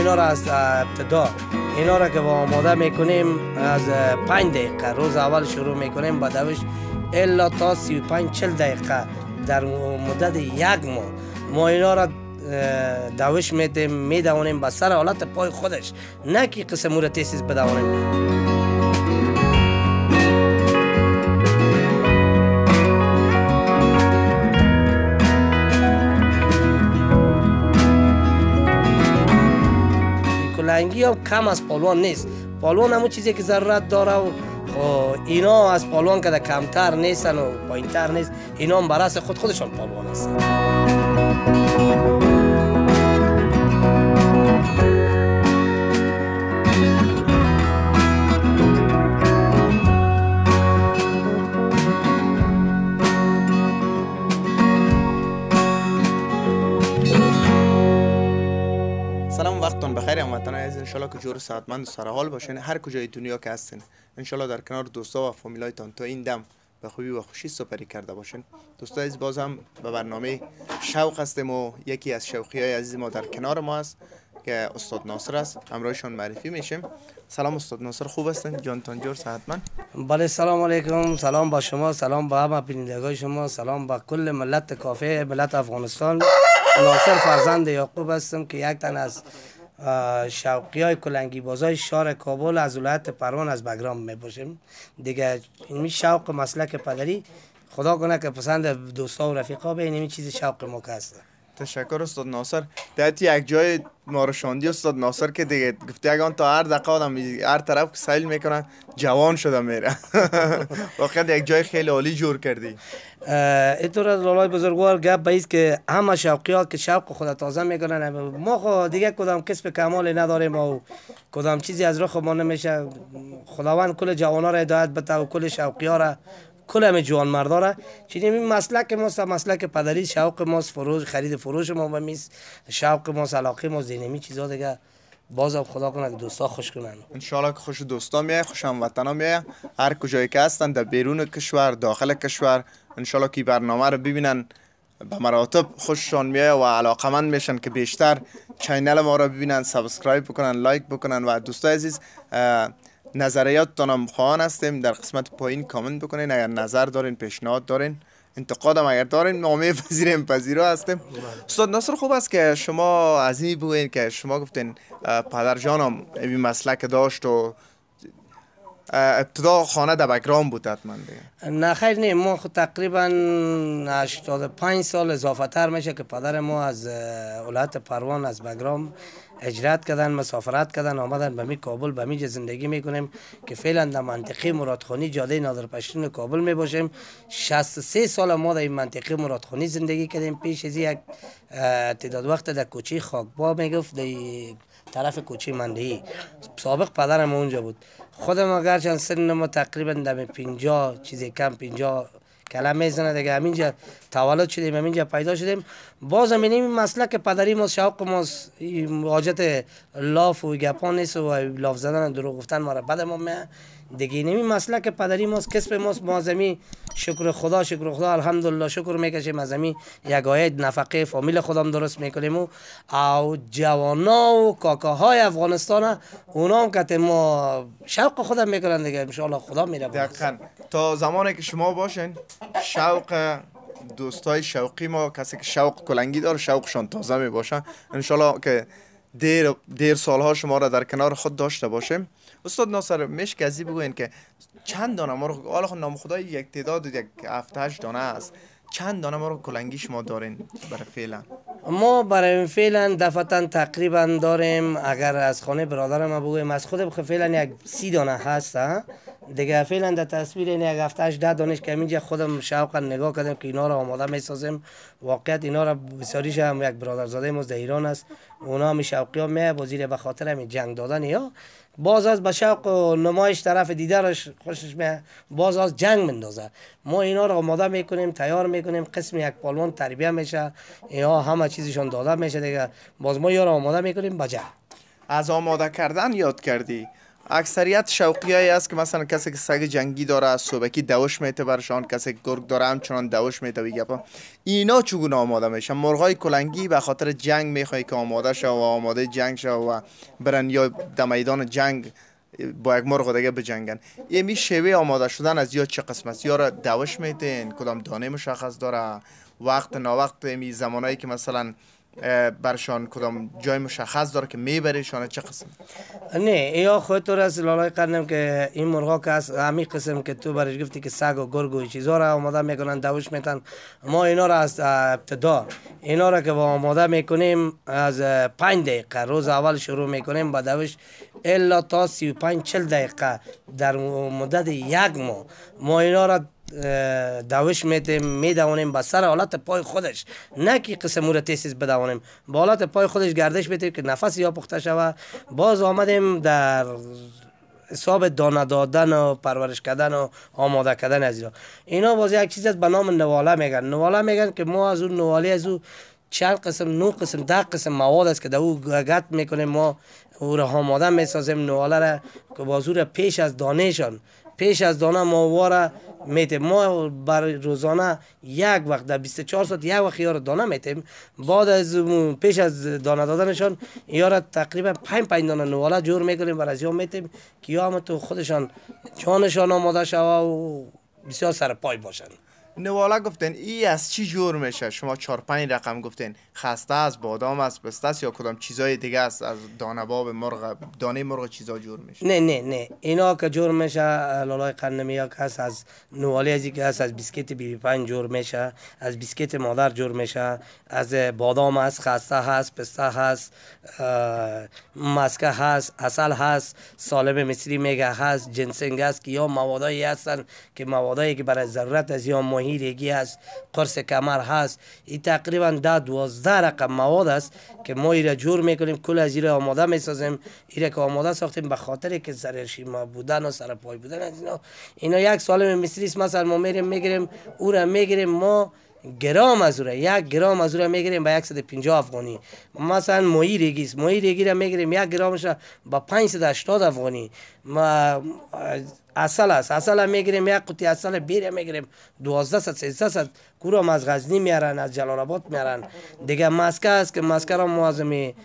اینا را از ابتدا اینا را که با آماده میکنیم از 5 دقیقه روز اول شروع میکنیم با دوش الا تا 35-40 دقیقه در مدت 1 ماه ما اینا را دوش میدیم میدوانیم به سر حالت پای خودش، نه که قسم را تیسیز بدوانیم. کلنگی هم کم از پالوان نیست. پالوان همون چیزی که ضرورت داره و اینا از پالوان که کمتر نیستن و پایینتر نیست، اینا هم برای خودشان پالوان هستن. سلام، وقتتون بخیر هموطنان عزیز. ان شاء الله که جور صحتمند و سرحال باشین هر کجای دنیا که هستین. ان شاء الله در کنار دوستا و فامیلایتان تا این دم به خوبی و خوشی سپری کرده باشین. دوستا عزیز، باز هم به برنامه شوق هستیم و یکی از شوقیای عزیز ما در کنار ما است که استاد ناصر است. همراهشون معرفی میشیم. سلام استاد ناصر، خوب هستین؟ جانتان جور صحتمند؟ بله، سلام علیکم. سلام با شما، سلام با همه بینندگان شما، سلام با کل ملت کافه ملت افغانستان. ناصر فرزند یعقوب هستم که یک تن از شوقی های کلنگی بازای شهر کابل از ولایت پروان از بگرام می باشیم دیگه. این شوق مسلک پدری خدا کنه که پسند دوستا و رفیقا به این چیز شوق ما که هست. تشکر استاد ناصر. دهت یک جای ما رو شاندی استاد ناصر که دیگه گفته اگه تا هر دقیقه آدم هر طرف که سیل میکنن جوان شده میره. واقعا یک جای خیلی عالی جور کردی. اینطور از لالای بزرگوار گپ به ایست که همه شوقی ها که شوق خود تازه میکنن، ما خود دیگه کدام کسب کمالی نداریم و کدام چیزی از رخ ما نمیشه. خداوند کل جوان ها را هدایت بده و کل شوقی ها را، کل همه جوان مردا را. چنین این مسلک ماست، مسلک پدری، شوق ماست، فروش خرید فروش ما و میست شوق ماست، علاقه ما زینمی چیزا دیگه. بازم خدا کنه که دوستا خوش کنن. ان شاء الله که خوش دوستا میای، خوش هموطنا میای، هر کجایی که هستن در بیرون کشور داخل کشور. ان شاء الله که برنامه رو ببینن به مراتب خوششان میاد و علاقمند میشن که بیشتر چینل ما رو ببینن، سابسکرایب بکنن، لایک بکنن. و دوستای عزیز، نظریاتتان هم خواهان هستیم در قسمت پایین کامنت بکنین. اگر نظر دارین، پیشنهاد دارین، انتقاد هم اگر دارین، ما میپذیریم، پذیرا هستیم. استاد ناصر، خوب است که شما از این بگوین که شما گفتین پدر جانم این مسلک داشت و ابتدا خانه در بگرام بود حتما دیگه؟ نه خیر، نه، ما خود تقریبا 85 سال اضافه تر میشه که پدر ما از ولایت پروان از بگرام هجرت کردن، مسافرت کردن، آمدن به می کابل. به می زندگی میکنیم که فعلا در منطقه مرادخانی جاده نادرپشتون کابل می باشیم. 63 سال ما در این منطقه مرادخانی زندگی کردیم. پیش از یک تعداد وقت در کوچه خاکبا میگفت در طرف کوچه مندهی سابق پدرم اونجا بود. خودم اگرچند سن ما تقریبا در 50 چیزی کم 50 کلم میزنه دیگه، همینجا تولد شدیم، همینجا پیدا شدیم. باز هم این مسلک پدری ما، شوق ما، حاجت لاف و گپا نیست و لاف زدن دروغ گفتن ما را بد ما میه دیگه. این مسلک پدری ماست، کسب ماست. ما زمین شکر خدا الحمدلله شکر میکشیم. از زمین یگایه نفقه فامیل خودم درست میکنیم و جوانا و کاکاهای افغانستان اونا هم که ما شوق خودم میکنن دیگه. ان شاء الله خدا میره. دقیقاً تا زمانی که شما باشین، شوق دوستای شوقی ما، کسی که شوق کلنگی داره، شوقشان تازه می باشن. ان شاء الله که دیر سالها شما را در کنار خود داشته باشیم. استاد ناصر، میشه که ازی بگوین که چند دانه ما رو، حالا نام خدای یک تعداد یک 7-8 دانه است، چند دانه ما رو کلنگی شما دارین برای فعلا؟ ما برای فعلا دفعتا تقریبا داریم، اگر از خانه برادر ما بگویم، از خود فعلا یک 30 دانه هست دیگه. فعلا در تصویر این یک 7-8 دانش که اینجا خودم شوقا نگاه کردم که اینا رو آماده میسازیم. واقعیت اینا رو بسیاریش هم یک برادرزاده ما در ایران است، اونا هم شوقی ها میه بازیر به خاطر همین جنگ دادن یا باز از به شوق و نمایش طرف دیدرش خوشش میه، باز از جنگ مندازه. ما اینا رو آماده میکنیم، تیار میکنیم، قسم یک پالوان تربیه میشه، اینا همه چیزشون داده میشه دیگه. باز ما اینا رو آماده میکنیم به جنگ. از آماده کردن یاد کردی، اکثریت شوقی هایی است که مثلا کسی که سگ جنگی داره صبحکی دوش میته برشان، کسی که گرگ داره همچنان دوش میته و گپا. اینا چگونه آماده میشن؟ مرغای کلنگی به خاطر جنگ میخوای که آماده شه و آماده جنگ شه و برن یا در میدان جنگ با یک مرغ دیگه بجنگن. می شیوه آماده شدن از یا چه قسم است؟ یا را دوش میتین کدام دانه مشخص داره؟ وقت نا وقت می زمانایی که مثلا برشان کدام جای مشخص داره که میبریشان چه قسم؟ نه یا خودت راست لالای قرنم که این مرغا که از همین قسم که تو برش گفتی که سگ و گرگ و چیزا را آماده میکنن دوش میتن. ما اینا را از ابتدا اینا را که با آماده میکنیم از 5 دقیقه روز اول شروع میکنیم با دوش الا تا 35-40 دقیقه در مدت 1 ماه ما اینا را دوش میدوانیم با سر حالت پای خودش، نه که قسم او را تیسیز بدوانیم، با حالت پای خودش گردش بدیم که نفس یا پخته شود. باز آمدیم در حساب دانه دادن و پرورش کردن و آماده کردن از اینا باز یک چیز به نام نواله میگن. نواله میگن که ما از اون نواله از او چند قسم 9 قسم 10 قسم مواد است که در او گت میکنیم، ما او را آماده میسازیم. نواله را که باز او را پیش از دانه ما واره میتیم. ما بر روزانه یک وقت در 24 ساعت یک وقت یا را دانه میتیم. بعد از پیش از دانه دادنشان یا را تقریبا 5 دانه نواله جور میکنیم و از یا میتیم که یا هم تو خودشان جانشان آماده شود و بسیار سر پای باشن. نواله گفتین ای از چی جور میشه؟ شما 4-5 رقم گفتین، خسته است، بادام است، پسته است یا کدام چیزای دیگه است؟ از دانه باب مرغ، دانه مرغ چیزا جور میشه؟ نه اینا که جور میشه لالای قرنمی ها که هست از نواله ازی که هست، از بیسکیت BB5 جور میشه، از بیسکیت مادر جور میشه، از بادام هست، خسته هست، پسته هست، مسکه هست، عسل هست، سالب مصری میگه هست، جنسنگ هست که یا موادایی هستن که موادایی که برای ضرورت از یا ماهی ریگی هست، قرص کمر هست. این تقریبا 10-12 رقم مواد است که ما ایره جور میکنیم، کل از ایره آماده میسازیم. ایره که آماده ساختیم به خاطر که سرشیما بودن و سر پای بودن از اینا یک سالم مصری است. مثلا ما میگیریم او را میگیریم ما گرام از او را 1 گرم از او را میگیریم به 150 افغانی. مثلا ماهی ریگی است، ماهی ریگی را میگیریم 1 گرمش با 580 افغانی. ما عسل است، عسل میگیریم 1 قطعه عسل بیر میگیریم 1200-1300 کورم از غزنی میارن، از جلال آباد میارن دیگه. مسکه است که مسکه را ما از به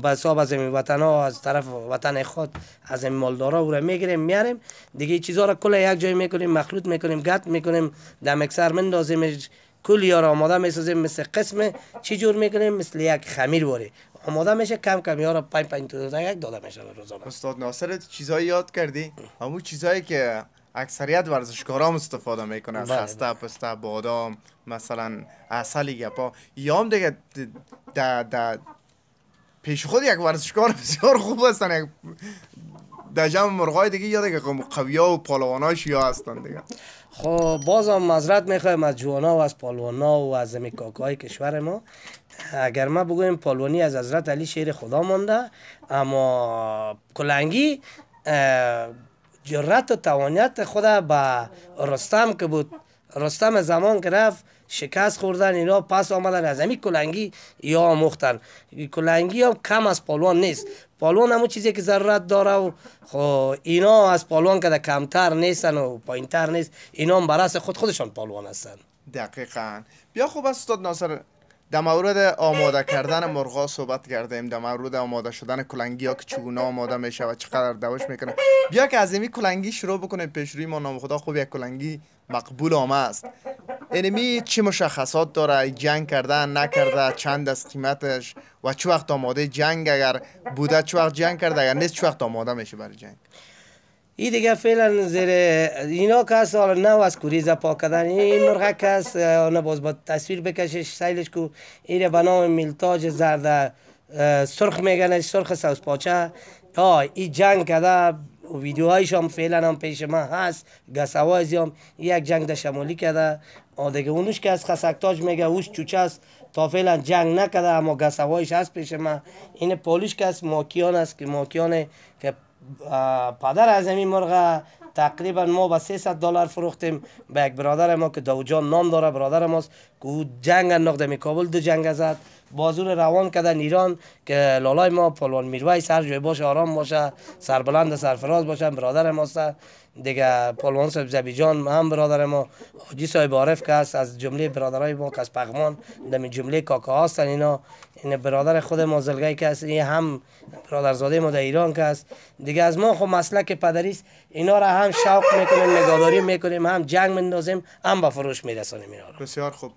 حساب از وطن ها از طرف وطن خود از مالدارا او را میگیریم میاریم دیگه. چیزا را کل یک جای میکنیم، مخلوط میکنیم، گت میکنیم، در میکسر مندازیم، کل یارا آماده میسازیم. مثل قسم چی جور میکنیم؟ مثل یک خمیر واره آماده میشه، کم کم یارا 5 دقیقه داده میشه روزانه. استاد ناصر چیزایی یاد کردی؟ همون چیزایی که اکثریت ورزشکارا استفاده میکنن، خسته، پسته، بادام، مثلا عسلی گپا. یا هم دیگه پیش خود یک ورزشکار بسیار خوب هستن، یک در جمع مرغای دیگه یا دیگه قویا و پالواناش یا هستن دیگه. خب بازم معذرت میخوایم از جوانا و از پالوانا و از کاکای کشور ما. اگر ما بگویم پالوانی از حضرت علی شیر خدا مانده، اما کلنگی جرأت و توانیت خود به رستم که بود، رستم زمان که رفت شکست خوردن اینا پس آمدن از همین کلنگی یا آموختن. کلنگی هم کم از پالوان نیست، پالوان همون چیزی که ضرورت داره و خب اینا از پالوان که کمتر نیستن و پایینتر نیست، اینا هم برای خودشان پالوان هستن. دقیقاً. بیا خوب استاد ناصر، در مورد آماده کردن مرغا صحبت کردیم، در مورد آماده شدن کلنگی ها که چگونه آماده میشه و چقدر دوش میکنه. بیا که از این کلنگی شروع بکنیم. پیش روی ما نام خدا خوب یک کلنگی مقبول آمه است. اینمی چه مشخصات داره؟ جنگ کرده نکرده؟ چند از قیمتش؟ و چه وقت آماده جنگ اگر بوده چه وقت جنگ کرده؟ اگر نیست چه وقت آماده میشه برای جنگ؟ این دیگه فعلا زیر اینا که هست حالا نه از کوریزه پاک کردن. این مرغه که هست نه باز با تصویر بکشش سیلش کو این به نام میلتاج زرد سرخ میگنش، سرخ سوس پاچه. این جنگ کرده، ویدیوهایش هم فعلا هم پیش من هست. گسوازی هم یک جنگ در شمالی کرده. دیگه اونوش که از خسکتاج میگه اوش چوچه است، تا فعلا جنگ نکرده اما گسوایش هست پیش من. این پولیش که است ماکیان است که ماکیانه که پدر از همین مرغ تقریبا ما به $300 فروختیم به یک برادر ما که داوجان نام داره، برادر ماست که او جنگ انداخته می کابل 2 جنگ زد. بازور روان کردن ایران که لالای ما پهلوان میرویس هر جای باشه آرام باشه، سربلند سرفراز باشه، برادر ماست. دیگه پهلوان صاحب زبیجان هم برادر ما، حاجی صاحب عارف که است از جمله برادرای ما که از پغمان در جمله کاکا هستن. اینا این برادر خود ما زلگی که است، این هم برادرزاده ما در ایران که است. دیگه از ما خب مسلک پدری است، اینا را هم شوق میکنیم، نگهداری میکنیم، هم جنگ میندازیم، هم به فروش میرسونیم اینا را. بسیار خوب.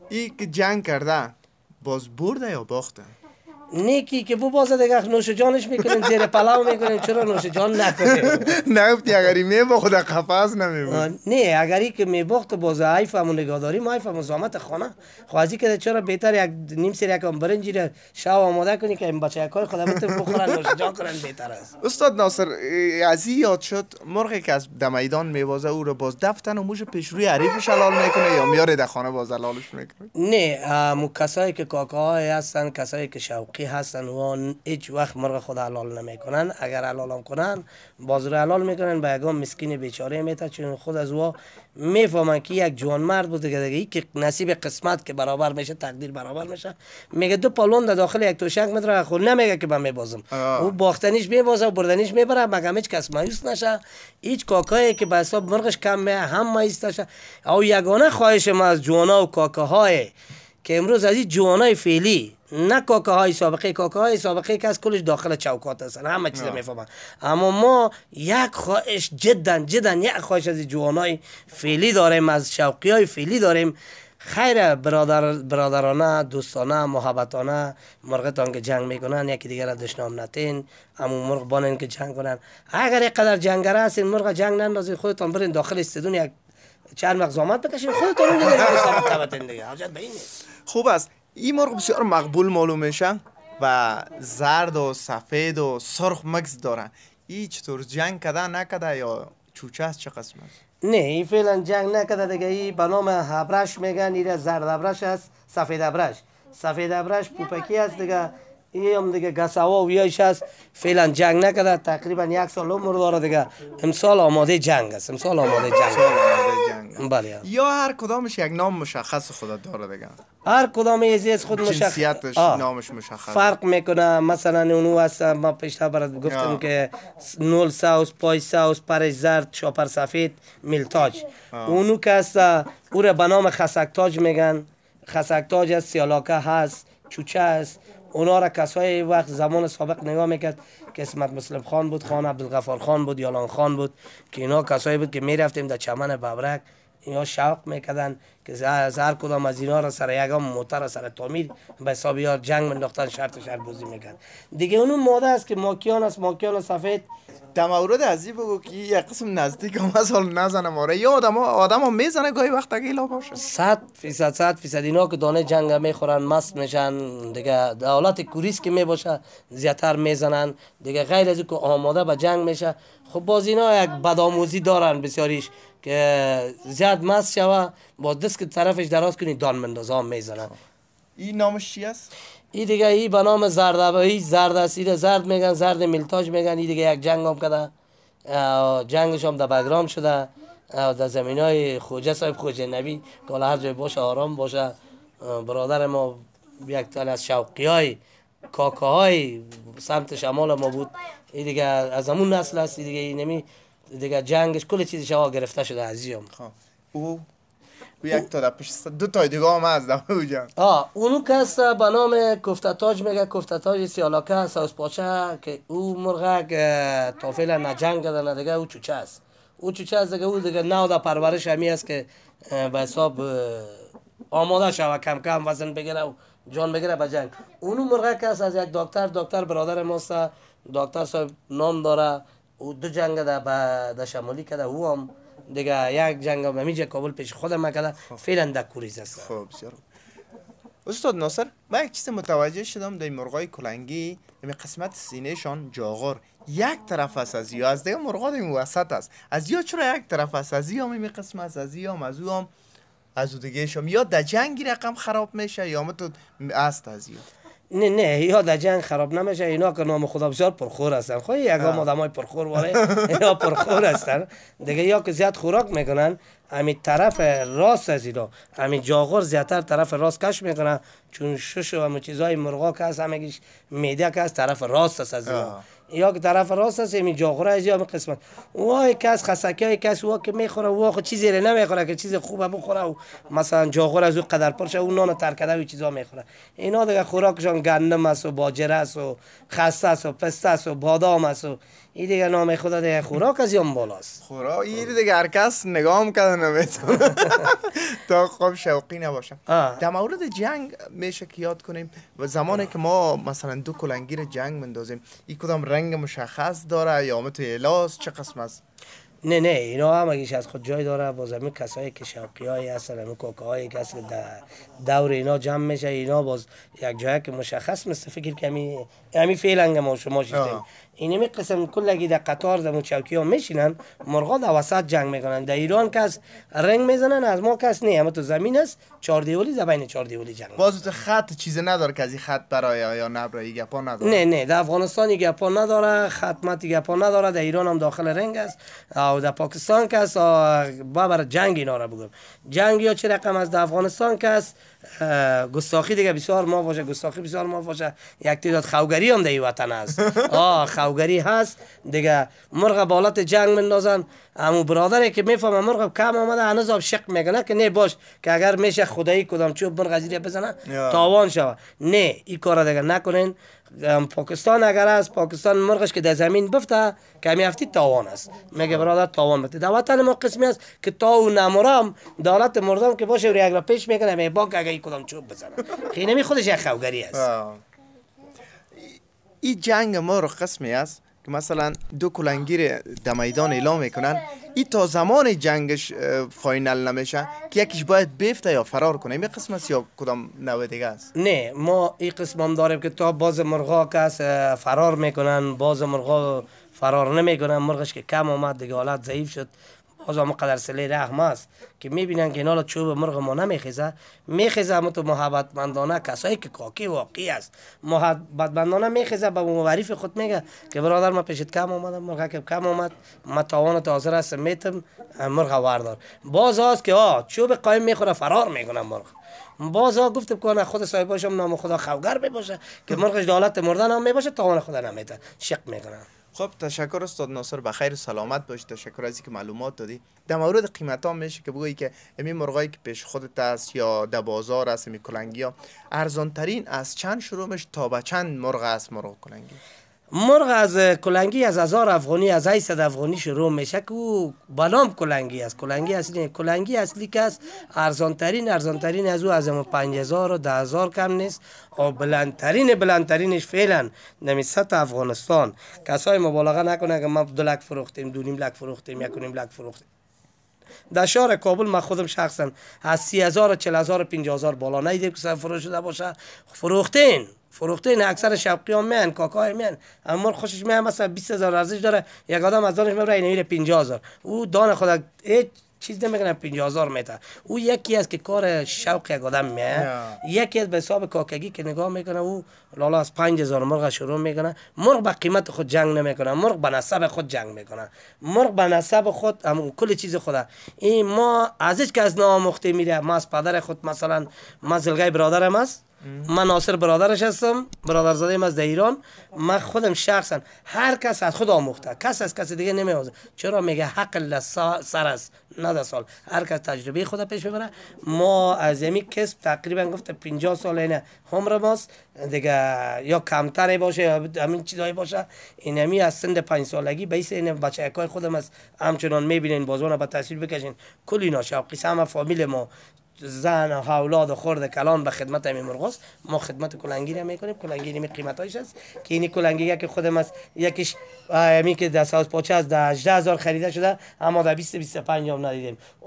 این که جنگ کرده باز برده یا باخته؟ نیکی که بو بازه دیگه نوش جانش میکنیم، زیر پلاو میکنیم، چرا نوش جان نکنیم؟ نگفتی اگری میباخت قفس نمیبود؟ نه اگری که میباخت باز عیفمون نگهداری ما عیفمون زامت خانه خوازی که چرا بهتر یک نیم سر یکم برنجی را شو آماده کنی که این بچه یکای خدا بتون بخورن نوش جان کنن بهتر است. استاد ناصر از این یاد شد مرغی که از در میدان میبازه او رو باز دفتن و موش پیش روی حریفش حلال میکنه یا میاره در خانه باز حلالش میکنه؟ نه مو کسایی که کاکاهای هستن، کسایی که شوقی هستن و هیچ وقت مرغ خود حلال نمیکنن. اگر حلالم کنن باز رو حلال میکنن به یگام مسکین بیچاره میته، چون خود از او میفهمن که یک جوان مرد بود دیگه که نصیب قسمت که برابر میشه، تقدیر برابر میشه. میگه دو پالون در داخل یک توشک میذاره، خود نمیگه که من میبازم. او باختنیش میبازه و بردنیش میبره، مگه هیچ کس مایوس نشه. هیچ کاکایی که به حساب مرغش کم میه هم مایوس نشه. او یگانه خواهش ما از جوانا و کاکاهای که امروز از این جوانای فعلی، نه کاکاهای سابقه که از کلش داخل چوکات هستن، همه چیز میفهمن. اما ما یک خواهش جدا یک خواهش از جوانای فعلی داریم، از شوقی های فعلی داریم. خیر برادرانه، دوستانه، محبتانه مرغتان که جنگ میکنن یکی دیگر را دشنام نتین، اما مرغ بانن که جنگ کنن. اگر یک قدر جنگره هستین مرغ جنگ نندازین، خودتان برین داخل استادیوم یک چند مغزامت بکشین، خودتان رو دیگه مسابقه تبتین دیگه. حاجت به اینه. خوب است. این مرغ بسیار مقبول معلوم میشه و زرد و سفید و سرخ مکس داره. این چطور جنگ کده نکده یا چوچه است چه قسم است؟ نه این فعلا جنگ نکده دیگه. این به نام ابرش میگن، این زرد ابرش است، سفید ابرش. سفید ابرش پوپکی است دیگه. این هم دیگه گسوا و ویایش است. فعلا جنگ نکده، تقریبا یک سال عمر داره دیگه. امسال آماده جنگ است، امسال آماده جنگ. بله. یا هر کدامش یک نام مشخص خود داره دیگه؟ هر کدام از خود مشخص جنسیتش نامش مشخص فرق میکنه. مثلا اونو هست، ما پیشتر برات گفتم که نول ساوس، پای ساوس، پرش زرد، شاپر سفید، میلتاج. اونو که هست او را به نام خسکتاج میگن. خسکتاج هست، سیالاکه هست، چوچه هست. اونا را کسای وقت زمان سابق نگاه میکرد که اسمت مسلم خان بود، خان عبدالغفار خان بود، یالان خان بود، که اینا کسایی بود که میرفتیم در چمن ببرک. اینا شوق میکردن که از هر کدام از اینا را سر یگام موتر سر تعمیر به حساب یار جنگ منداختن، شرط بازی میکرد دیگه. اونو ماده است که ماکیان است، ماکیان سفید. در مورد ازی بگو که یک قسم نزدیک هم از حال نزنه ماره یا آدم ها میزنه گاهی وقت اگه باشه 100% اینا که دانه جنگ میخورن مست میشن دیگه. در حالت کوریس که میباشه زیادتر میزنن دیگه. غیر از که آماده به جنگ میشه. خب باز اینا یک بدآموزی دارن بسیاریش که زیاد مست شوه با دست که طرفش دراز کنی دان مندازه هم میزنن. این نامش چی است؟ این دیگه ای به نام زرد است. این زرد میگن، زرد میلتاج میگن. این دیگه یک جنگ هم کده، جنگش هم در بگرام شده در زمین های خوجه صاحب خوجه نبی که هر جای باشه آرام باشه. برادر ما یک تال از شوقی های کاکاهای سمت شمال ما بود. این دیگه از همون نسل است. این دیگه اینمی دیگه جنگش کل چیزی شوا گرفته شده عزیزم. او یک تا در پیش دو تا دیگه هم از دمه جنگ. اونو که است به نام کفتتاج میگه. کفتتاج سیالاکه است، ساوس پاچه، که او مرغه که تا فعلا نه جنگ کردن دیگه. او چوچه است. او چوچه است دیگه. او دیگه نو در پرورش همی است که به حساب آماده شوه کم کم وزن بگیره و جان بگیره به جنگ. اونو مرغه که است از یک دکتر برادر ماست. دکتر صاحب نام داره. او دو جنگ در شمالی کرده. او هم دیگه یک جنگ هم همیجا کابل پیش خودم مکده. فعلا در کوریز است. خب بسیار. استاد ناصر من یک چیز متوجه شدم در مرغای کلنگی این قسمت سینه شان جاغور یک طرف است از یا از دیگه مرغا این وسط است. از یا چرا یک طرف است از یا می قسمت از یا از او هم از دیگه شم یا در جنگی رقم خراب میشه یا متو است از یا؟ نه نه یا در جنگ خراب نمیشه. اینا که نام خدا بسیار پرخور هستن. خب یکم آدمای پرخور واره اینا پرخور هستن دیگه. یا که زیاد خوراک میکنن همین طرف راست از اینا، همین جاغور زیادتر طرف راست کش میکنن، چون شش و همین چیزای مرغا که هست همگیش میده که از طرف راست است از اینا. یا که طرف راست است همین جاغور از یا قسمت. وای کس خسکی کس وا که میخوره وا خود چیزی نمیخوره که چیز خوبه بخوره و مثلا جاغور از او قدر پرشه اون نان ترکده و چیزا میخوره. اینا دیگه خوراکشان گندم است و باجره است و خسته است و پسته است و بادام است و این دیگه نام خدا دیگه خوراک از یام بالاست. خوراک این دیگه هر کس نگاه میکنه نمیتونه تا خوب شوقی نباشه. در مورد جنگ میشه که یاد کنیم و زمانی که ما مثلا دو کلنگیر جنگ مندازیم این کدام رنگ مشخص داره یا متو الاس چه قسم است؟ نه نه اینا همگیش از خود جای داره. باز همین کسایی که شوقی هایی هستن، همین کوکه هایی که هست دور اینا جمع میشه، اینا باز یک جایی که مشخص مثل فکر که همین فیلنگ ما شما شدیم اینمی قسم کلگی در قطار در چوکی ها میشینن، مرغا در وسط جنگ میکنن. در ایران کس رنگ میزنن، از ما کس نه، اما تو زمین است چهار دیولی زبین چهار دیولی جنگ. باز تو خط چیز نداره که از این خط برای یا نبرای گپا نداره؟ نه نه در افغانستان گپا نداره، خدمت گپا نداره. در ایران هم داخل رنگ است و در پاکستان کس برای جنگ اینا را بگم. جنگ یا چه رقم از در افغانستان کس گستاخی دیگه بسیار ما باشه، گستاخی بسیار ما باشه. یک تعداد خوگری هم در این وطن است. خوگری هست دیگه. مرغ بالات جنگ مندازن، همون برادری که میفهمه مرغ کم آمده هنوز آب شق میکنه که نه باش که اگر میشه خدایی کدام چوب مرغ زیر بزنه تاوان شوه. نه این کار دیگه نکنین. پاکستان اگر است پاکستان مرغش که در زمین بفته کمی هفتی تاوان است، میگه برادر تاوان بده. در وطن ما قسمی است که تا و نمرم دولت مردم که باشه یک را پیش میکنه می باگ اگه کدام چوب بزنه. خیلی خودش یک خوگری است. این جنگ مرغ قسمی است که مثلا دو کلنگیر در میدان اعلام میکنن این تا زمان جنگش فاینال نمیشه که یکیش باید بفته یا فرار کنه. این قسم است یا کدام نوع دیگه است؟ نه ما این قسم هم داریم که تا باز مرغا کس فرار میکنن، باز مرغا فرار نمیکنن. مرغش که کم آمد دیگه حالت ضعیف شد، باز هم قدر سلی رحم است که میبینن که اینا چوب مرغ ما نمیخیزه، میخیزه اما تو محبتمندانه کسایی که کاکی واقعی است محبتمندانه میخیزه به معرف خود میگه که برادر ما پیشت کم آمد، مرغ که کم آمد ما تاوانت حاضر است میتم مرغ واردار. باز هست که چوب قایم میخوره فرار میکنه مرغ. باز گفتم کنه خود صاحباشم نام خدا خوگر بباشه که مرغش دولت مردن هم میباشه تاوان خدا نمیده شق میکنه. خب تشکر استاد ناصر، بخیر سلامت باشی. تشکر از اینکه معلومات دادی. در مورد قیمت ها میشه که بگویی که این مرغایی که پیش خودت است یا در بازار است این کلنگی ها ارزان ترین از چند شروع میشه تا به چند مرغ است مرغ کلنگی؟ مرغ از کلنگی از 1000 افغانی از 800 افغانی شروع میشه که او بلام کلنگی است. کلنگی اصلی که است ارزان ترین از او از 5000 و 10000 کم نیست. و بلندترینش فعلا نمی سطح افغانستان کسای مبالغه نکنه که ما 2 لک فروختیم، 2.5 لک فروختیم، 1.5 لک فروختیم. در شهر کابل من خودم شخصا از 30000 40000 50000 بالا ندیدم که فروش شده باشه. فروختین اکثر شوقی ها میان کاکای میان اما خوشش میاد مثلا 20000 ارزش داره، یک آدم از دانش میبره اینه 50000 او دان خدا هیچ چیز نمیکنه 50000 میته. او یکی است که کار شوق یک آدم میاد، یکی از به حساب کاکگی که نگاه میکنه او لالا از 5000 مرغ شروع میکنه. مرغ به قیمت خود جنگ نمیکنه، مرغ به نسب خود جنگ میکنه. مرغ به نسب خود هم کل چیز خدا. این ما ازش که از نامخته میره. ما از پدر خود مثلا ما زلگای برادرم است، من ناصر برادرش هستم، برادرزاده ام از ایران. من خودم شخصا هر کس از خود آموخته، کس از کس دیگه نمیآموزه. چرا میگه حق سر است نه سال، هر کس تجربه خود پیش ببره. ما از همین کسب تقریبا گفته 50 سال اینه عمر ماست دیگه، یا کمتر باشه یا همین چیزایی باشه. اینمی از سن 5 سالگی به این بچه‌های خودم از همچنان میبینین بازونا به تصویر بکشین کلی ناشوقی همه فامیل ما زن و اولاد و خرد کلان به خدمت همین مرغاست. ما خدمت کلنگی را میکنیم. کلنگی می قیمتایش است که این کلنگی که خودم است یکیش همین که در ساوز پاچه از 18000 خریده شده اما در 20-25 هم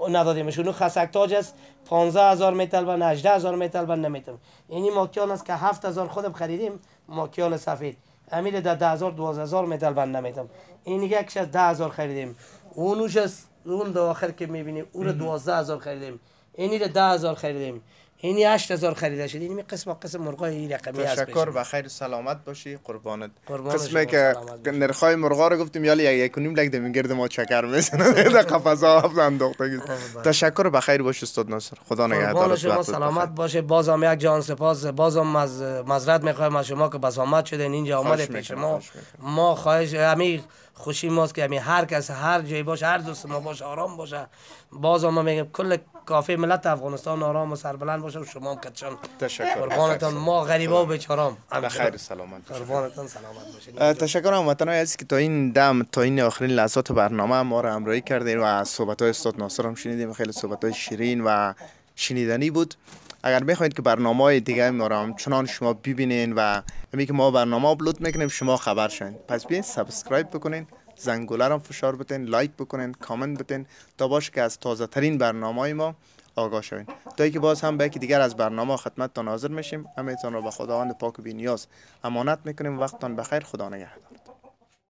ندادیمش. اون خسک تاج است 15000 میطلبن، 18000 میطلبن نمیتونم. اینی ماکیان است که 7000 خودم خریدیم، ماکیان سفید امیر در 10000-12000 میطلبن نمیتونم. این یکش از 10000 خریدیم، اونوش است اون دو آخر که میبینیم اون 12000 خریدیم، اینی رو 10000 خریدیم. اینی 8000 خریده شد. این قسم مرغای این رقمی است. تشکر، بخیر سلامت باشی، قربانت. قربان قسمی شما، که سلامت باشی. نرخای مرغا رو گفتیم یالی 1.5 لک دم گرد ما چکر میزنه در قفسا انداخته. تشکر، بخیر باش استاد ناصر، خدا قربان نگهدارت. شما، سلامت باشه. بازم یک جان سپاس، بازم از معذرت میخوایم از شما که بسامد شدین اینجا آمدید پیش ما. ما خواهش همین خوشی ماست که همین هر کس هر جای باشه، هر دوست ما باشه، آرام باشه. بازم ما میگم کل کافه ملت افغانستان آرام و سربلند باشه و شما هم کچان. تشکر. قربانتان، ما غریبا و بیچارام. بخیر سلامت. قربانتان، سلامت باشید. تشکر هموطنان عزیز که تا این دم، تا این آخرین لحظات برنامه ما را همراهی کردین و از صحبت‌های استاد ناصر هم شنیدیم. خیلی صحبت‌های شیرین و شنیدنی بود. اگر میخواید که برنامه‌های دیگه ما را همچنان شما ببینین و همین که ما برنامه آپلود میکنیم شما خبر شین، پس بیاین سابسکرایب بکنین، زنگوله را فشار بدین، لایک بکنین، کامنت بدین تا باشه که از تازه ترین برنامه‌های ما آگاه شوین. تا اینکه باز هم به یکی دیگر از برنامه خدمتتان حاضر میشیم. همتون را به خداوند پاک و بی‌نیاز امانت میکنیم. وقتتان بخیر. خدا نگهدار.